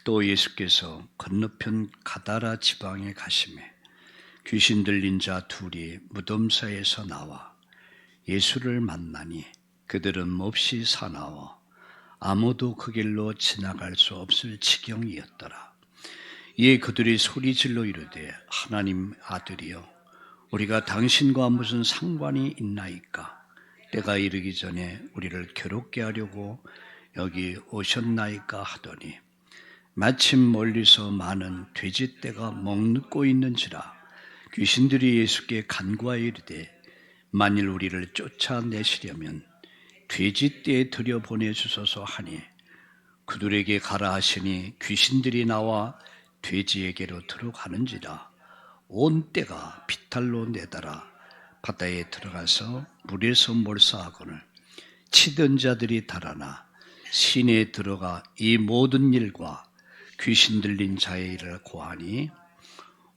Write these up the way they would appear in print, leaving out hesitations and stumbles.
또 예수께서 건너편 가다라 지방에 가시매 귀신 들린 자 둘이 무덤 사이에서 나와 예수를 만나니 그들은 몹시 사나워 아무도 그 길로 지나갈 수 없을 지경이었더라. 이에 그들이 소리질러 이르되 하나님 아들이여 우리가 당신과 무슨 상관이 있나이까? 때가 이르기 전에 우리를 괴롭게 하려고 여기 오셨나이까 하더니 마침 멀리서 많은 돼지떼가 먹고 있는지라 귀신들이 예수께 간구하여 이르되 만일 우리를 쫓아내시려면 돼지떼에 들여보내주소서 하니 그들에게 가라 하시니 귀신들이 나와 돼지에게로 들어가는지라 온 떼가 비탈로 내달아 바다에 들어가서 물에서 몰사하거늘 치던 자들이 달아나 시내에 들어가 이 모든 일과 귀신 들린 자의 일을 고하니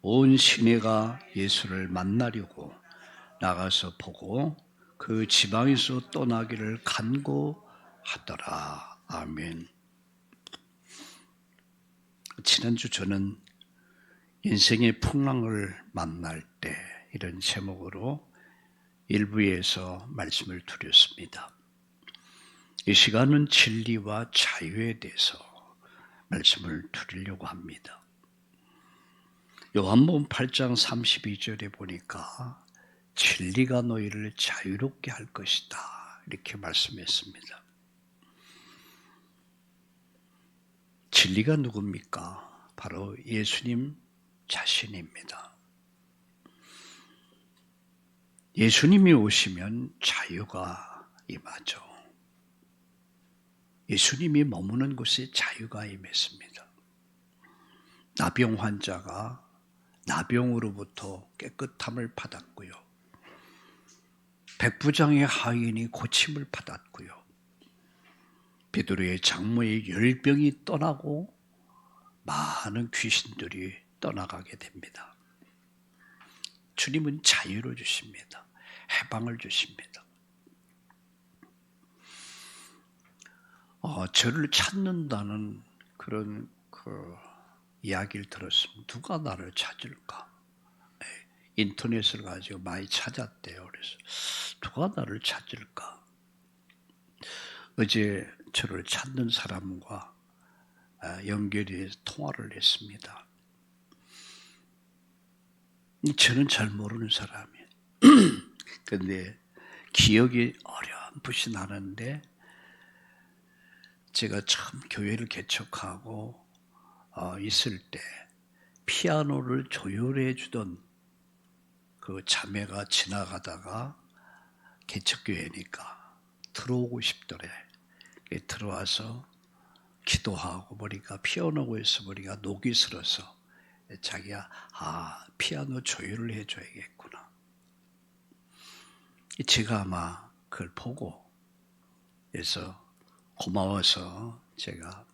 온 시내가 예수를 만나려고 나가서 보고 그 지방에서 떠나기를 간구하더라. 아멘. 지난주 저는 인생의 풍랑을 만날 때 이런 제목으로 일부에서 말씀을 드렸습니다. 이 시간은 진리와 자유에 대해서 말씀을 드리려고 합니다. 요한복음 8장 32절에 보니까 진리가 너희를 자유롭게 할 것이다 이렇게 말씀했습니다. 진리가 누굽니까? 바로 예수님 자신입니다. 예수님이 오시면 자유가 임하죠. 예수님이 머무는 곳에 자유가 임했습니다. 나병 환자가 나병으로부터 깨끗함을 받았고요. 백부장의 하인이 고침을 받았고요. 베드로의 장모의 열병이 떠나고 많은 귀신들이 떠나가게 됩니다. 주님은 자유를 주십니다. 해방을 주십니다. 저를 찾는다는 그런 이야기를 들었으면 누가 나를 찾을까? 인터넷을 가지고 많이 찾았대요. 그래서 누가 나를 찾을까? 어제 저를 찾는 사람과 연결이 통화를 했습니다. 저는 잘 모르는 사람이에요. 그런데 기억이 어렴풋이 나는데 제가 처음 교회를 개척하고 있을 때 피아노를 조율해 주던 그 자매가 지나가다가 개척교회니까 들어오고 싶더래. 들어와서 기도하고 보니까 피아노에서 보니까 녹이 슬어서 자기가 피아노 조율을 해줘야겠구나. 제가 아마 그걸 보고 그래서 고마워서 제가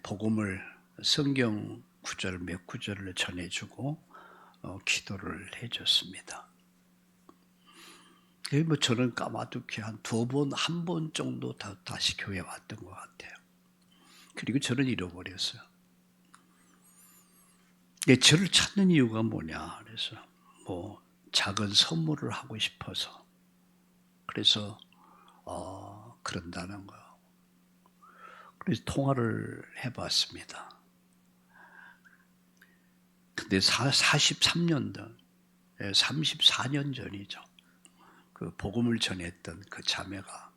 복음을 성경 구절 몇 구절을 전해주고 기도를 해줬습니다. 저는 까마득히 한 두 번, 한 번 정도 다시 교회 왔던 것 같아요. 그리고 저를 잃어버렸어요. 저를 찾는 이유가 뭐냐? 그래서 작은 선물을 하고 싶어서 그래서 그런다는 거예요. 그래서 통화를 해봤습니다. 근데 43년 전, 34년 전이죠. 그 복음을 전했던 그 자매가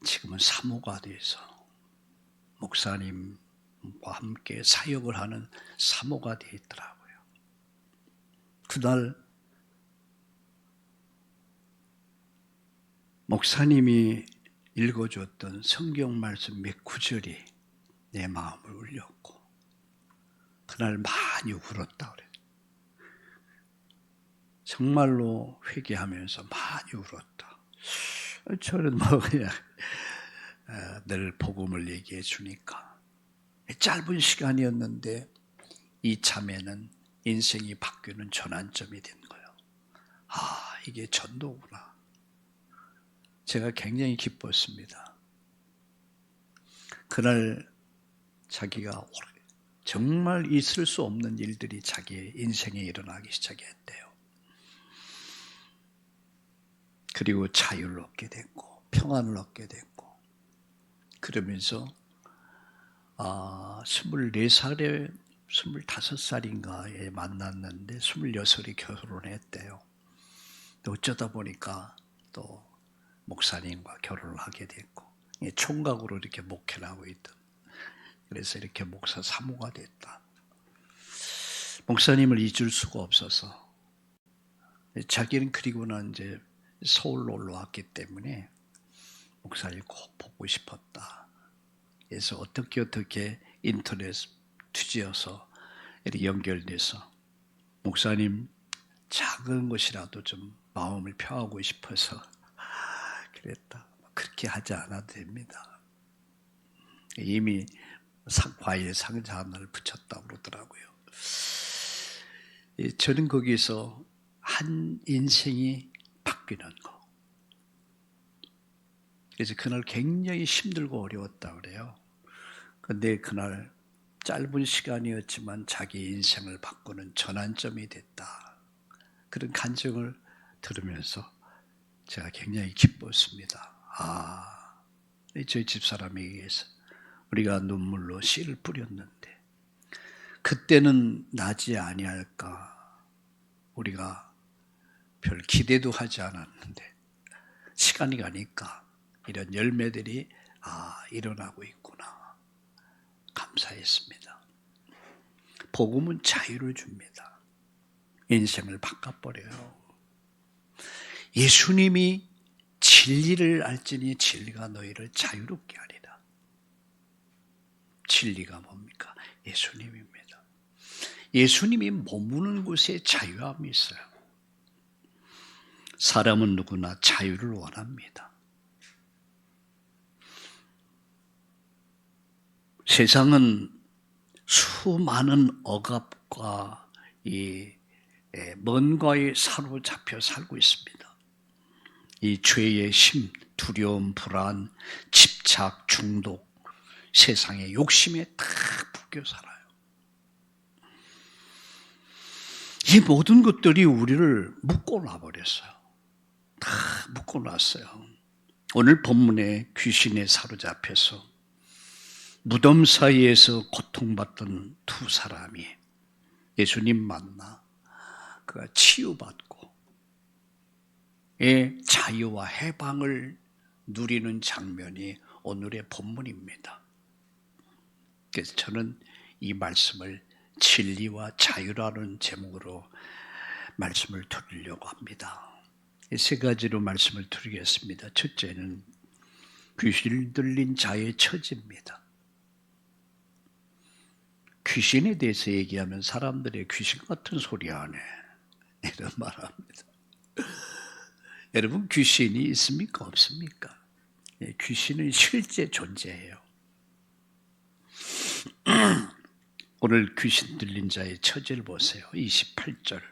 지금은 사모가 돼서 목사님과 함께 사역을 하는 사모가 되어 있더라고요. 그날 목사님이 읽어줬던 성경 말씀 몇 구절이 내 마음을 울렸고 그날 많이 울었다 그래요. 정말로 회개하면서 많이 울었다. 저는 그냥 늘 복음을 얘기해 주니까 짧은 시간이었는데 이 자매는 인생이 바뀌는 전환점이 된 거예요. 이게 전도구나. 제가 굉장히 기뻤습니다. 그날 자기가 정말 있을 수 없는 일들이 자기의 인생에 일어나기 시작했대요. 그리고 자유를 얻게 됐고 평안을 얻게 됐고 그러면서 24살에 25살인가에 만났는데 26이 결혼했대요. 어쩌다 보니까 또 목사님과 결혼을 하게 됐고 총각으로 이렇게 목회를 하고 있던, 그래서 이렇게 목사 사모가 됐다. 목사님을 잊을 수가 없어서 자기는 그리고는 이제 서울로 올라왔기 때문에 목사님 꼭 보고 싶었다. 그래서 어떻게 인터넷 뒤지어서 이렇게 연결돼서 목사님 작은 것이라도 좀 마음을 표하고 싶어서 그랬다. 그렇게 하지 않아도 됩니다. 이미 과일 상자 하나를 붙였다고 그러더라고요. 저는 거기서 한 인생이 바뀌는 거. 그래서 그날 굉장히 힘들고 어려웠다 그래요. 그런데 그날 짧은 시간이었지만 자기 인생을 바꾸는 전환점이 됐다. 그런 간증을 들으면서 제가 굉장히 기뻤습니다. 저희 집사람에게서 우리가 눈물로 씨를 뿌렸는데 그때는 나지 아니할까, 우리가 별 기대도 하지 않았는데 시간이 가니까 이런 열매들이 일어나고 있구나. 감사했습니다. 복음은 자유를 줍니다. 인생을 바꿔버려요. 예수님이 진리를 알지니 진리가 너희를 자유롭게 하리라. 진리가 뭡니까? 예수님입니다. 예수님이 머무는 곳에 자유함이 있어요. 사람은 누구나 자유를 원합니다. 세상은 수많은 억압과 뭔가에 사로잡혀 살고 있습니다. 이 죄의 힘, 두려움, 불안, 집착, 중독, 세상의 욕심에 다 묶여 살아요. 이 모든 것들이 우리를 묶어놔버렸어요. 다 묶어놨어요. 오늘 본문에 귀신에 사로잡혀서 무덤 사이에서 고통받던 두 사람이 예수님 만나 그가 치유받고 자유와 해방을 누리는 장면이 오늘의 본문입니다. 그래서 저는 이 말씀을 진리와 자유라는 제목으로 말씀을 드리려고 합니다. 세 가지로 말씀을 드리겠습니다. 첫째는 귀신 들린 자의 처지입니다. 귀신에 대해서 얘기하면 사람들이 귀신 같은 소리 하네 이런 말합니다. 여러분, 귀신이 있습니까? 없습니까? 귀신은 실제 존재예요. 오늘 귀신 들린 자의 처지를 보세요. 28절.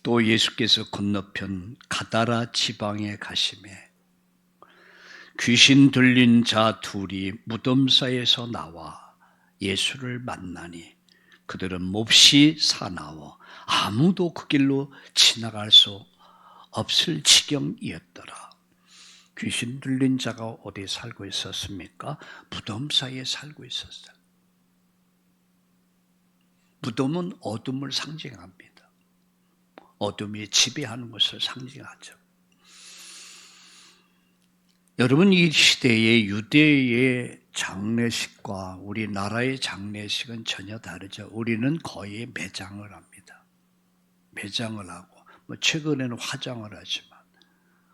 또 예수께서 건너편 가다라 지방에 가시매 귀신 들린 자 둘이 무덤사에서 나와 예수를 만나니 그들은 몹시 사나워 아무도 그 길로 지나갈 수 없을 지경이었더라. 귀신 들린 자가 어디에 살고 있었습니까? 무덤사에 살고 있었어요. 무덤은 어둠을 상징합니다. 어둠이 지배하는 것을 상징하죠. 여러분, 이 시대의 유대의 장례식과 우리나라의 장례식은 전혀 다르죠. 우리는 거의 매장을 합니다. 매장을 하고 최근에는 화장을 하지만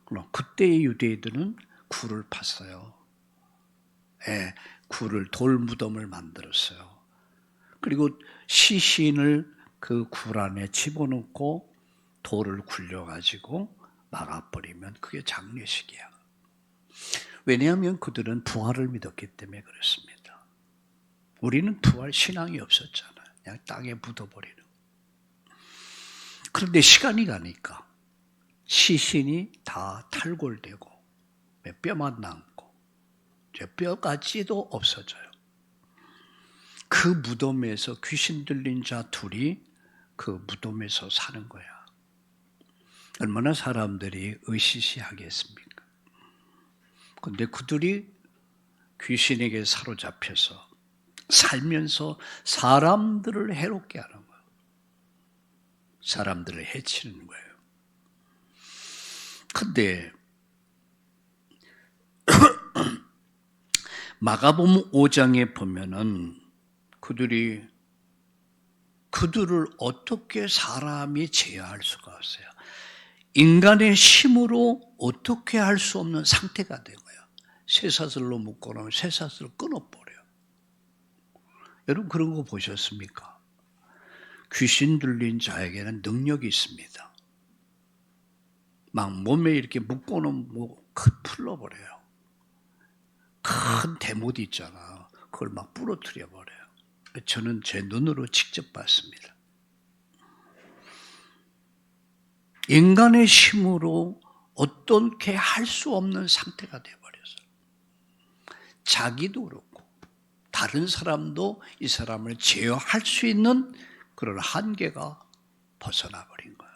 그럼 그때의 유대인들은 굴을 팠어요. 굴을 돌무덤을 만들었어요. 그리고 시신을 그 굴 안에 집어넣고 돌을 굴려가지고 막아버리면 그게 장례식이야. 왜냐하면 그들은 부활을 믿었기 때문에 그렇습니다. 우리는 부활 신앙이 없었잖아요. 그냥 땅에 묻어버리는. 그런데 시간이 가니까 시신이 다 탈골되고 뼈만 남고 뼈까지도 없어져요. 그 무덤에서 귀신 들린 자 둘이 그 무덤에서 사는 거야. 얼마나 사람들이 으시시하겠습니까? 그런데 그들이 귀신에게 사로잡혀서 살면서 사람들을 해롭게 하는 거예요. 사람들을 해치는 거예요. 그런데 마가복음 5장에 보면은 그들을 어떻게 사람이 제어할 수가 없어요. 인간의 힘으로 어떻게 할 수 없는 상태가 된 거예요. 쇠사슬로 묶어놓으면 쇠사슬을 끊어버려요. 여러분 그런 거 보셨습니까? 귀신 들린 자에게는 능력이 있습니다. 막 몸에 이렇게 묶어놓으면 풀러버려요. 큰 대못 있잖아. 그걸 막 부러뜨려 버려요. 저는 제 눈으로 직접 봤습니다. 인간의 힘으로 어떻게 할 수 없는 상태가 되어버렸어요. 자기도 그렇고 다른 사람도 이 사람을 제어할 수 있는 그런 한계가 벗어나 버린 거예요.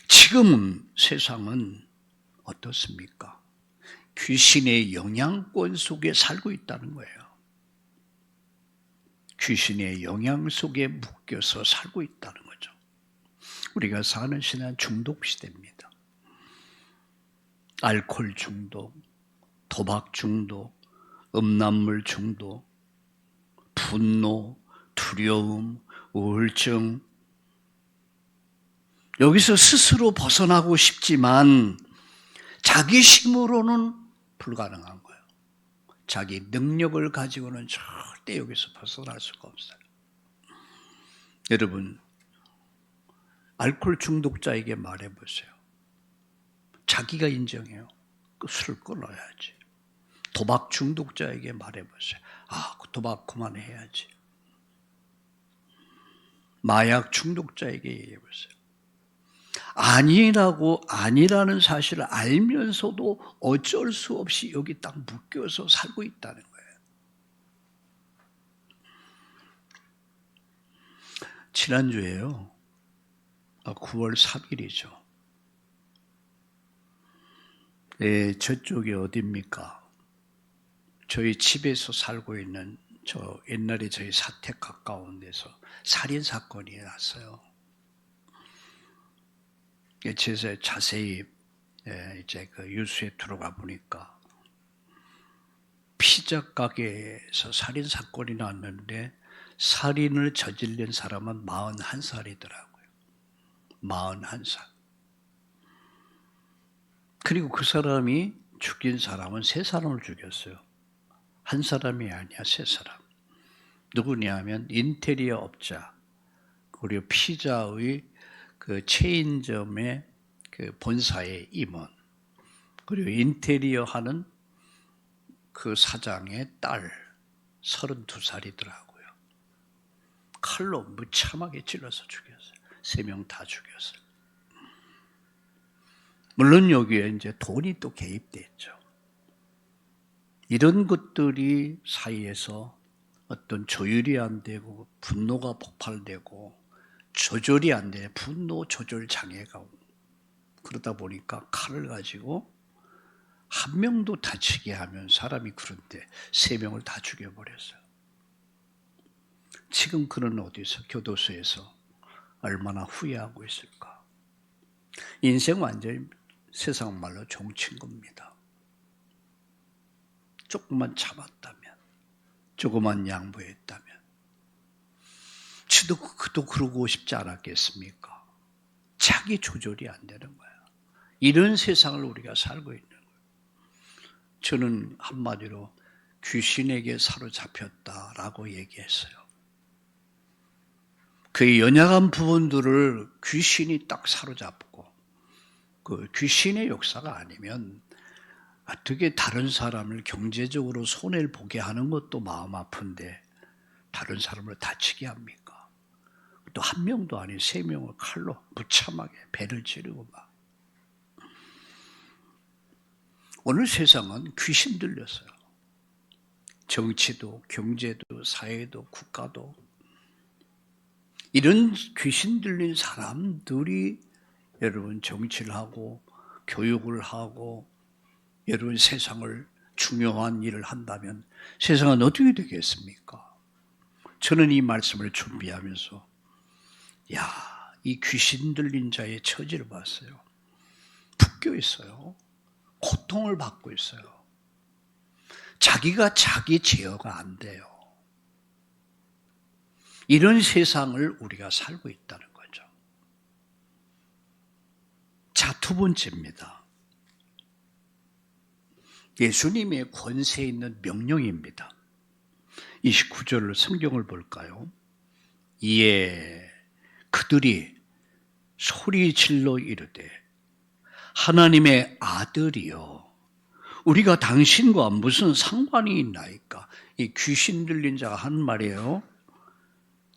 지금은 세상은 어떻습니까? 귀신의 영향권 속에 살고 있다는 거예요. 귀신의 영향 속에 묶여서 살고 있다는 거죠. 우리가 사는 시대는 중독 시대입니다. 알코올 중독, 도박 중독, 음란물 중독, 분노, 두려움, 우울증. 여기서 스스로 벗어나고 싶지만 자기 힘으로는 불가능한 거예요. 자기 능력을 가지고는 절대 여기서 벗어날 수가 없어요. 여러분, 알코올 중독자에게 말해보세요. 자기가 인정해요. 그 술을 끊어야지. 도박 중독자에게 말해보세요. 그 도박 그만해야지. 마약 중독자에게 얘기해보세요. 아니라는 사실을 알면서도 어쩔 수 없이 여기 딱 묶여서 살고 있다는 거예요. 지난주에요. 9월 3일이죠. 저쪽이 어디입니까? 저희 집에서 살고 있는 옛날에 저희 사택 가까운 데서 살인사건이 났어요. 제가 자세히 이제 그 뉴스에 들어가 보니까 피자 가게에서 살인사건이 났는데 살인을 저지른 사람은 41살이더라고요. 41살. 그리고 그 사람이 죽인 사람은 3사람을 죽였어요. 한 사람이 아니야, 3사람. 누구냐면 인테리어 업자, 그리고 피자의 그 체인점의 그 본사의 임원, 그리고 인테리어 하는 그 사장의 딸, 32살이더라고요. 칼로 무참하게 찔러서 죽였어요. 3명 다 죽였어요. 물론 여기에 이제 돈이 또 개입됐죠. 이런 것들이 사이에서 어떤 조율이 안 되고 분노가 폭발되고 조절이 안 돼. 분노 조절 장애가 오고 그러다 보니까 칼을 가지고 한 명도 다치게 하면 사람이 그런데 3명을 다 죽여버렸어요. 지금 그는 어디서 교도소에서 얼마나 후회하고 있을까. 인생 완전히 세상 말로 종친 겁니다. 조금만 참았다면, 조금만 양보했다면 그도 그러고 싶지 않았겠습니까? 자기 조절이 안 되는 거야. 이런 세상을 우리가 살고 있는 거예요. 저는 한마디로 귀신에게 사로잡혔다라고 얘기했어요. 그 연약한 부분들을 귀신이 딱 사로잡고 그 귀신의 역사가 아니면 어떻게 다른 사람을 경제적으로 손해를 보게 하는 것도 마음 아픈데 다른 사람을 다치게 합니까? 또 한 명도 아닌 3명을 칼로 무참하게 배를 찌르고 막. 오늘 세상은 귀신 들렸어요. 정치도, 경제도, 사회도, 국가도. 이런 귀신 들린 사람들이 여러분 정치를 하고 교육을 하고 여러분 세상을 중요한 일을 한다면 세상은 어떻게 되겠습니까? 저는 이 말씀을 준비하면서 이 귀신 들린 자의 처지를 봤어요. 묶여 있어요. 고통을 받고 있어요. 자기가 자기 제어가 안 돼요. 이런 세상을 우리가 살고 있다는 거죠. 자, 두 번째입니다. 예수님의 권세 있는 명령입니다. 29절 성경을 볼까요? 이에 그들이 소리질러 이르되 하나님의 아들이여 우리가 당신과 무슨 상관이 있나이까? 이 귀신 들린 자가 하는 말이에요.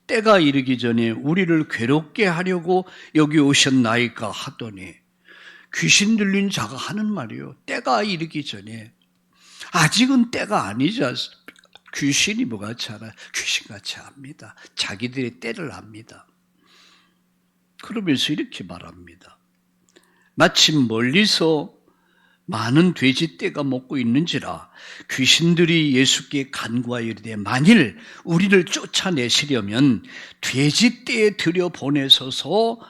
때가 이르기 전에 우리를 괴롭게 하려고 여기 오셨나이까 하더니 귀신 들린 자가 하는 말이에요. 때가 이르기 전에 아직은 때가 아니지 않습니까? 귀신이 뭐같이 알아요? 귀신같이 압니다. 자기들의 때를 압니다. 그러면서 이렇게 말합니다. 마침 멀리서 많은 돼지떼가 먹고 있는지라 귀신들이 예수께 간구하여 이르되 만일 우리를 쫓아내시려면 돼지떼에 들여보내소서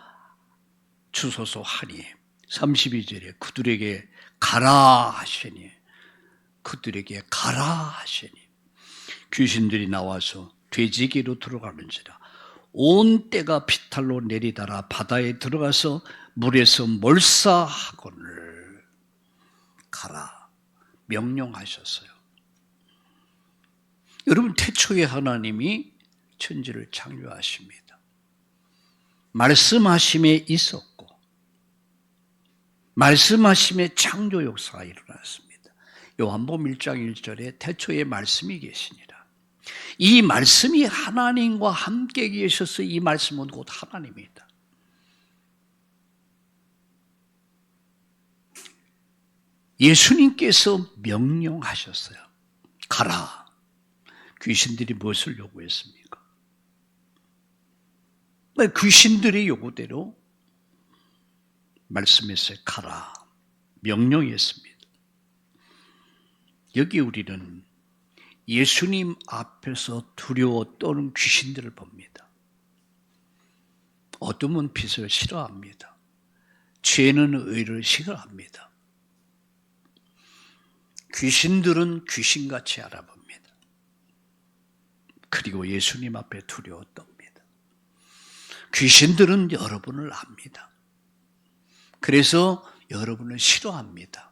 주소서 하니 32절에 그들에게 가라 하시니 그들에게 가라 하시니 귀신들이 나와서 돼지기로 들어가는지라 온 떼가 피탈로 내리달아 바다에 들어가서 물에서 몰사하거늘 가라 명령하셨어요. 여러분 태초에 하나님이 천지를 창조하십니다. 말씀하심에 있었고 말씀하심에 창조 역사가 일어났습니다. 요한복음 1장 1절에 태초에 말씀이 계시니라. 이 말씀이 하나님과 함께 계셔서 이 말씀은 곧 하나님이다. 예수님께서 명령하셨어요. 가라. 귀신들이 무엇을 요구했습니까? 귀신들의 요구대로 말씀했어요. 가라. 명령했습니다. 여기 우리는 예수님 앞에서 두려워 떠는 귀신들을 봅니다. 어둠은 빛을 싫어합니다. 죄는 의를 싫어합니다. 귀신들은 귀신같이 알아봅니다. 그리고 예수님 앞에 두려워 떱니다. 귀신들은 여러분을 압니다. 그래서 여러분을 싫어합니다.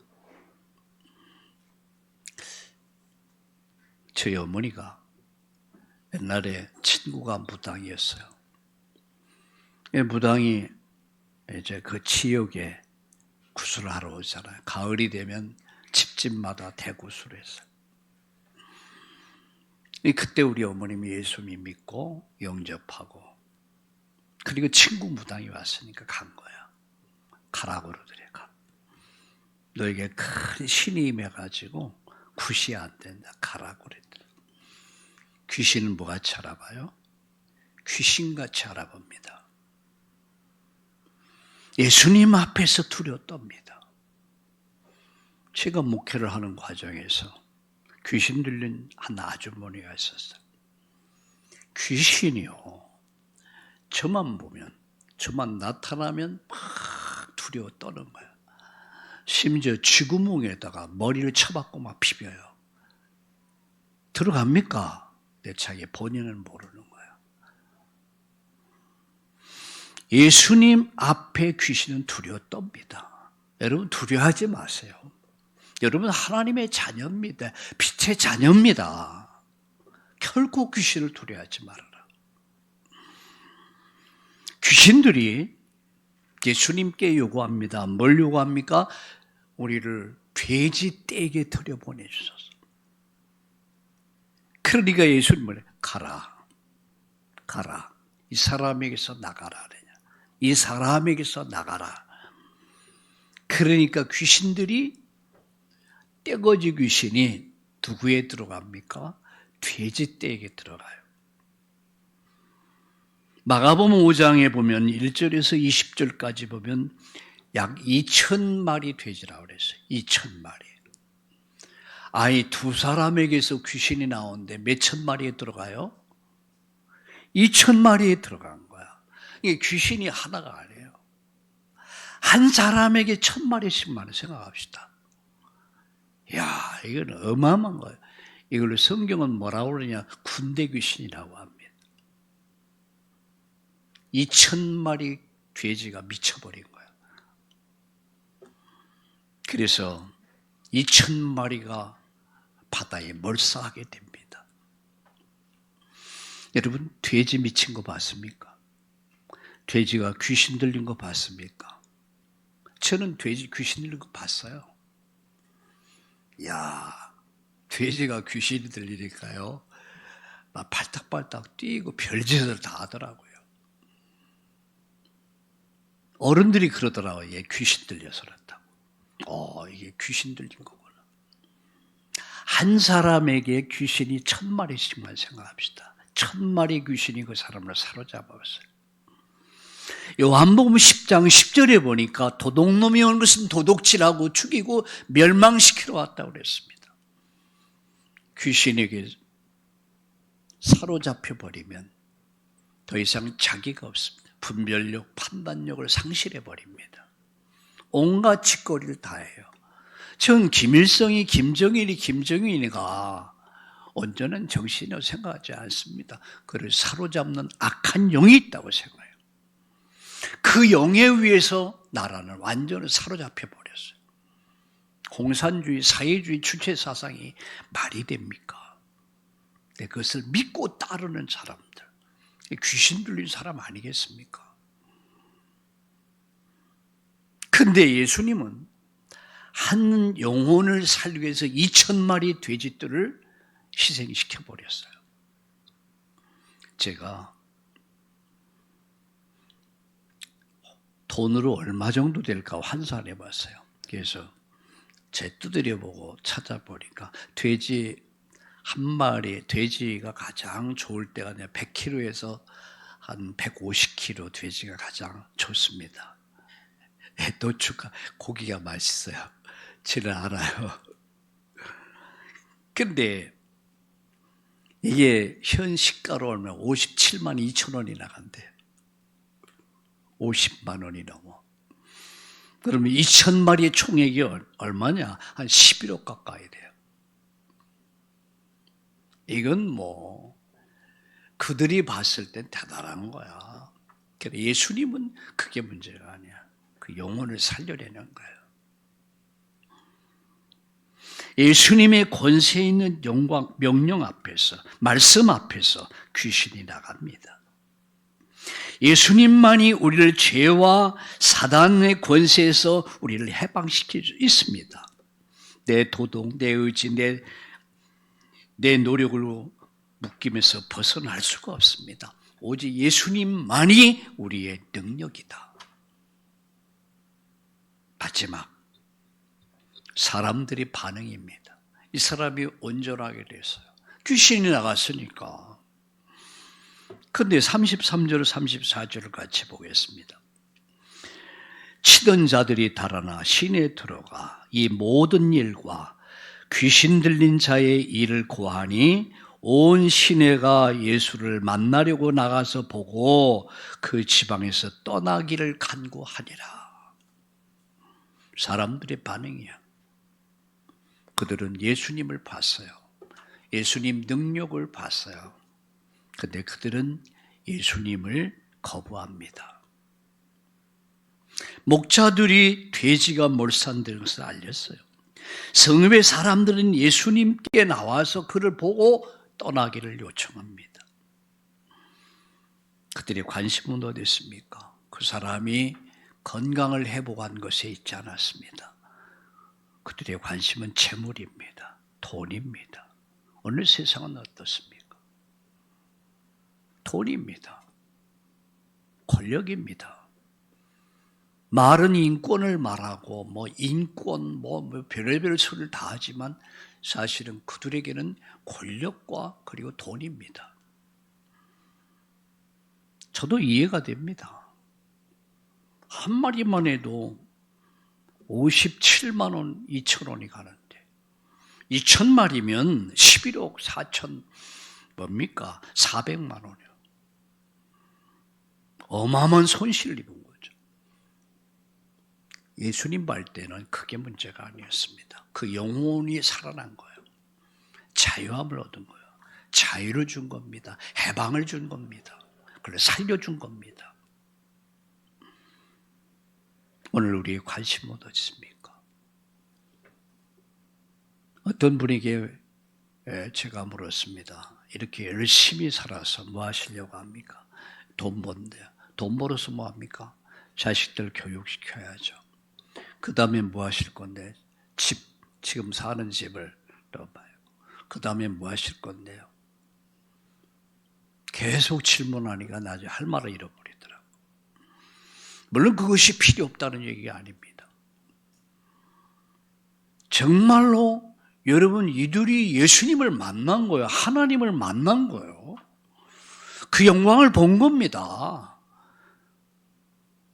저희 어머니가 옛날에 친구가 무당이었어요. 무당이 이제 그 지역에 구슬을 하러 오잖아요. 가을이 되면 집집마다 대구슬을 했어요. 그때 우리 어머님이 예수님 믿고 영접하고 그리고 친구 무당이 왔으니까 간 거야. 가라고 그러더래. 가. 너에게 큰 신이 임해가지고 굿이 안 된다. 가라고 그랬더래. 귀신은 뭐같이 알아봐요? 귀신같이 알아봅니다. 예수님 앞에서 두려워 떱니다. 제가 목회를 하는 과정에서 귀신 들린 한 아주머니가 있었어요. 귀신이요. 저만 보면, 저만 나타나면 막 두려워 떠는 거예요. 심지어 쥐구멍에다가 머리를 쳐박고 막 비벼요. 들어갑니까? 내 자기 본인은 모르는 거예요. 예수님 앞에 귀신은 두려워 떱니다. 여러분 두려워하지 마세요. 여러분 하나님의 자녀입니다. 빛의 자녀입니다. 결코 귀신을 두려워하지 말아라. 귀신들이 예수님께 요구합니다. 뭘 요구합니까? 우리를 돼지 떼에게 들여보내주소서. 그러니까 예수님을 가라. 가라. 이 사람에게서 나가라. 이 사람에게서 나가라. 그러니까 귀신들이 떼거지 귀신이 누구에 들어갑니까? 돼지 떼에게 들어가요. 마가복음 5장에 보면 1절에서 20절까지 보면 약 2,000마리 돼지라고 그랬어요. 2,000마리. 아니, 두 사람에게서 귀신이 나오는데 몇천 마리에 들어가요? 2,000마리에 들어간 거야. 이게 귀신이 하나가 아니에요. 한 사람에게 1,000마리씩만 생각합시다. 이야, 이건 어마어마한 거예요. 이걸로 성경은 뭐라고 그러냐? 군대 귀신이라고 합니다. 2,000마리 돼지가 미쳐버린 거예요. 그래서 2,000마리가 바다에 몰사하게 됩니다. 여러분, 돼지 미친 거 봤습니까? 돼지가 귀신 들린 거 봤습니까? 저는 돼지 귀신 들린 거 봤어요. 이야, 돼지가 귀신이 들리니까요, 막 발딱발딱 뛰고 별짓을 다 하더라고요. 어른들이 그러더라고요. 얘 귀신 들려서 그렇다고. 이게 귀신 들린 거구나. 한 사람에게 귀신이 1,000마리씩만 생각합시다. 1,000마리 귀신이 그 사람을 사로잡았어요. 요한복음 10장 10절에 보니까 도둑놈이 온 것은 도둑질하고 죽이고 멸망시키러 왔다고 그랬습니다. 귀신에게 사로잡혀버리면 더 이상 자기가 없습니다. 분별력, 판단력을 상실해버립니다. 온갖 짓거리를 다 해요. 전 김일성이 김정일이 김정일이가 온전한 정신이라고 생각하지 않습니다. 그를 사로잡는 악한 영이 있다고 생각해요. 그 영에 의해서 나라는 완전히 사로잡혀 버렸어요. 공산주의, 사회주의 주체 사상이 말이 됩니까? 그것을 믿고 따르는 사람들, 귀신 들린 사람 아니겠습니까? 근데 예수님은 한 영혼을 살기 위해서 2,000마리 돼지들을 희생시켜 버렸어요. 제가 돈으로 얼마 정도 될까 환산해 봤어요. 그래서 제 두드려 보고 찾아보니까 돼지 한 마리, 돼지가 가장 좋을 때가 100kg에서 한 150kg 돼지가 가장 좋습니다. 노추가 고기가 맛있어요. 저는 알아요. 근데 이게 현 시가로 얼마 57만 2천 원이 나간대요. 50만 원이 넘어. 그러면 2,000마리의 총액이 얼마냐? 한 11억 가까이 돼요. 이건 뭐 그들이 봤을 땐 대단한 거야. 그런데 예수님은 그게 문제가 아니야. 그 영혼을 살려내는 거예요. 예수님의 권세 있는 영광, 명령 앞에서, 말씀 앞에서 귀신이 나갑니다. 예수님만이 우리를 죄와 사단의 권세에서 우리를 해방시킬 수 있습니다. 내 도덕, 내 의지, 내 노력으로 묶이면서 벗어날 수가 없습니다. 오직 예수님만이 우리의 능력이다. 마지막, 사람들의 반응입니다. 이 사람이 온전하게 됐어요. 귀신이 나갔으니까. 그런데 33절, 34절을 같이 보겠습니다. 치던 자들이 달아나 시내에 들어가 이 모든 일과 귀신 들린 자의 일을 고하니 온 시내가 예수를 만나려고 나가서 보고 그 지방에서 떠나기를 간구하니라. 사람들의 반응이야. 그들은 예수님을 봤어요. 예수님 능력을 봤어요. 그런데 그들은 예수님을 거부합니다. 목자들이 돼지가 몰산되는 것을 알렸어요. 성읍의 사람들은 예수님께 나와서 그를 보고 떠나기를 요청합니다. 그들의 관심은 어디 있습니까? 그 사람이 건강을 회복한 것에 있지 않았습니다. 그들의 관심은 재물입니다. 돈입니다. 오늘 세상은 어떻습니까? 돈입니다. 권력입니다. 말은 인권을 말하고 뭐 인권 뭐 별의별 소리를 다 하지만 사실은 그들에게는 권력과 그리고 돈입니다. 저도 이해가 됩니다. 한 마리만 해도 57만 원, 2천 원이 가는데 2,000마리면 11억 4천 뭡니까? 400만 원이요. 어마어마한 손실을 입은 거죠. 예수님 볼 때는 크게 문제가 아니었습니다. 그 영혼이 살아난 거예요. 자유함을 얻은 거예요. 자유를 준 겁니다. 해방을 준 겁니다. 그걸 살려준 겁니다. 오늘 우리의 관심은 어디십니까? 어떤 분에게 제가 물었습니다. 이렇게 열심히 살아서 뭐 하시려고 합니까? 돈 번대요. 돈 벌어서 뭐 합니까? 자식들 교육시켜야죠. 그 다음에 뭐 하실 건데? 지금 사는 집을 넣어봐요. 그 다음에 뭐 하실 건데요? 계속 질문하니까 나중에 할 말을 잃어버리더라고요. 물론 그것이 필요 없다는 얘기가 아닙니다. 정말로 여러분 이들이 예수님을 만난 거예요. 하나님을 만난 거예요. 그 영광을 본 겁니다.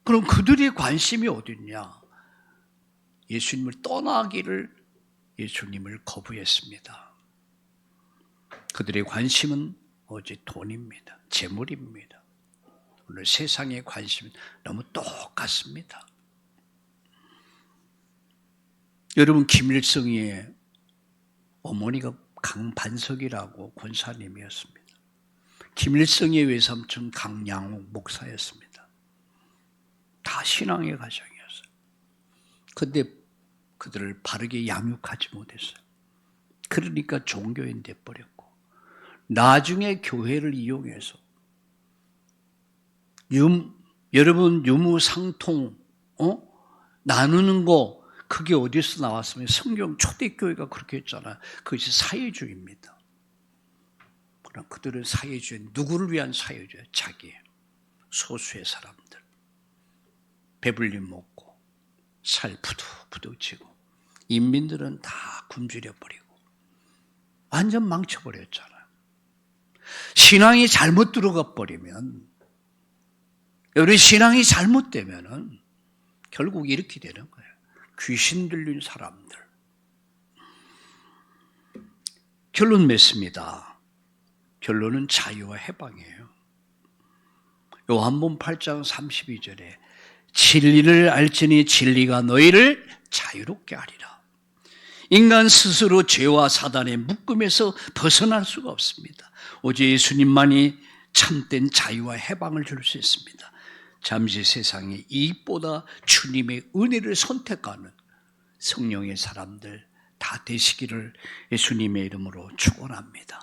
그럼 그들의 관심이 어딨냐? 예수님을 떠나기를 예수님을 거부했습니다. 그들의 관심은 오직 돈입니다. 재물입니다. 오늘 세상의 관심은 너무 똑같습니다. 여러분 김일성의 어머니가 강반석이라고 권사님이었습니다. 김일성의 외삼촌 강양옥 목사였습니다. 다 신앙의 가정이었어요. 그런데 그들을 바르게 양육하지 못했어요. 그러니까 종교인 돼버렸고 나중에 교회를 이용해서 여러분 유무상통 나누는 거 그게 어디서 나왔으면 성경 초대교회가 그렇게 했잖아요. 그것이 사회주의입니다. 그럼 그들은 사회주의, 누구를 위한 사회주의? 자기 소수의 사람들 배불리 먹고 살 부득부득 찌고 인민들은 다 굶주려버리고 완전 망쳐버렸잖아요. 신앙이 잘못 들어가 버리면 우리 신앙이 잘못되면은 결국 이렇게 되는 거예요. 귀신 들린 사람들. 결론 맺습니다. 결론은 자유와 해방이에요. 요한복음 8장 32절에 진리를 알지니 진리가 너희를 자유롭게 하리라. 인간 스스로 죄와 사단의 묶음에서 벗어날 수가 없습니다. 오직 예수님만이 참된 자유와 해방을 줄 수 있습니다. 잠시 세상의 이익보다 주님의 은혜를 선택하는 성령의 사람들 다 되시기를 예수님의 이름으로 축원합니다.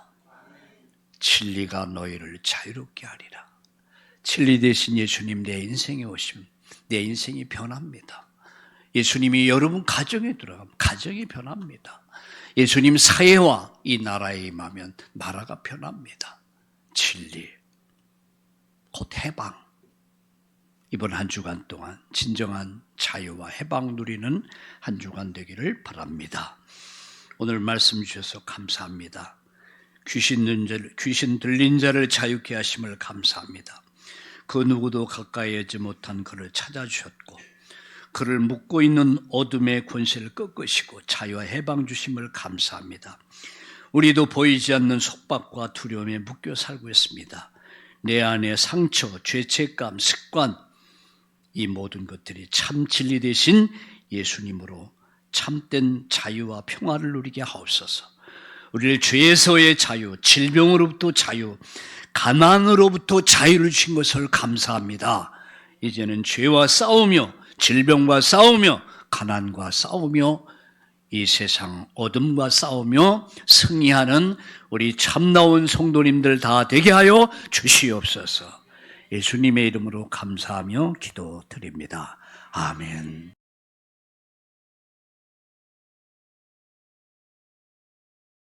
진리가 너희를 자유롭게 하리라. 진리 대신 예수님 내 인생에 오시면 내 인생이 변합니다. 예수님이 여러분 가정에 들어가면 가정이 변합니다. 예수님 사회와 이 나라에 임하면 나라가 변합니다. 진리, 곧 해방. 이번 한 주간 동안 진정한 자유와 해방 누리는 한 주간 되기를 바랍니다. 오늘 말씀 주셔서 감사합니다. 귀신 들린 자를 자유케 하심을 감사합니다. 그 누구도 가까이 하지 못한 그를 찾아주셨고 그를 묶고 있는 어둠의 권세를 꺾으시고 자유와 해방 주심을 감사합니다. 우리도 보이지 않는 속박과 두려움에 묶여 살고 있습니다. 내 안에 상처, 죄책감, 습관 이 모든 것들이 참 진리 대신 예수님으로 참된 자유와 평화를 누리게 하옵소서. 우리를 죄에서의 자유, 질병으로부터 자유, 가난으로부터 자유를 주신 것을 감사합니다. 이제는 죄와 싸우며 질병과 싸우며 가난과 싸우며 이 세상 어둠과 싸우며 승리하는 우리 참나온 성도님들 다 되게 하여 주시옵소서. 예수님의 이름으로 감사하며 기도드립니다. 아멘.